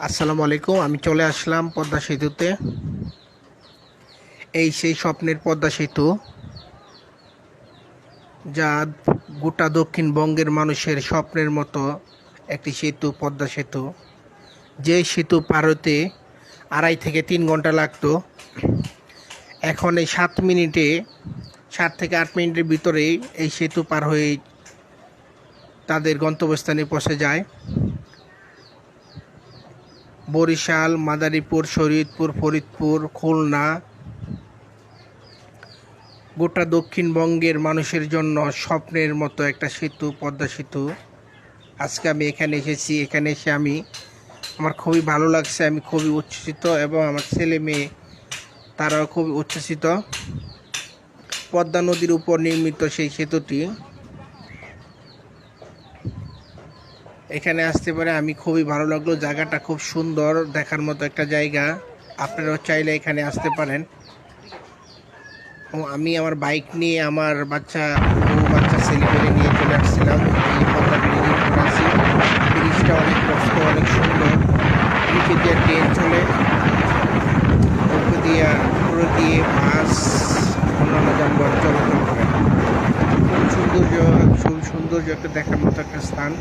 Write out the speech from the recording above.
আসসালামু আলাইকুম। আমি চলে আসলাম পদ্মা সেতুতে। এই সেই স্বপ্নের পদ্মা সেতু, যা গোটা দক্ষিণবঙ্গের মানুষের স্বপ্নের মতো একটি সেতু, পদ্মা সেতু। যে সেতু পার হতে 2.5 থেকে 3 ঘন্টা লাগতো, এখন এই 7 থেকে 8 মিনিটের ভিতরেই এই সেতু পার হয়ে তাদের গন্তব্যস্থানে পৌঁছে যায়। বরিশাল, মাদারীপুর, শরীয়তপুর, ফরিদপুর, খুলনা, গোটা দক্ষিণবঙ্গের মানুষের জন্য স্বপ্নের মতো একটা সেতু, পদ্মা সেতু। আজকে আমি এখানে এসেছি। এখানে এসে আমার খুবই ভালো লাগছে। আমি খুবই উচ্ছ্বসিত এবং আমার ছেলে মেয়ে তারাও খুবই উচ্ছ্বসিত। পদ্মা নদীর উপর নির্মিত সেই সেতুটি, এখানে আসতে পারে আমি খুবই ভালো লাগলো। জায়গাটা খুব সুন্দর, দেখার মতো একটা জায়গা। আপনারাও চাইলে এখানে আসতে পারেন। আমি আমার বাইক নিয়ে আমার বাচ্চা ছেলেমেয়ে নিয়ে চলে আসছিলাম। এই পদ্মা ব্রিজের উপর আছি। ব্রিজটা অনেক মস্ত, অনেক সুন্দর। নিচে দিয়ে ট্রেন চলে, উপরে দিয়ে বাস, অন্যান্য যানবাহন চলাচল করে। খুব সৌন্দর্য একটা দেখার মতো একটা স্থান।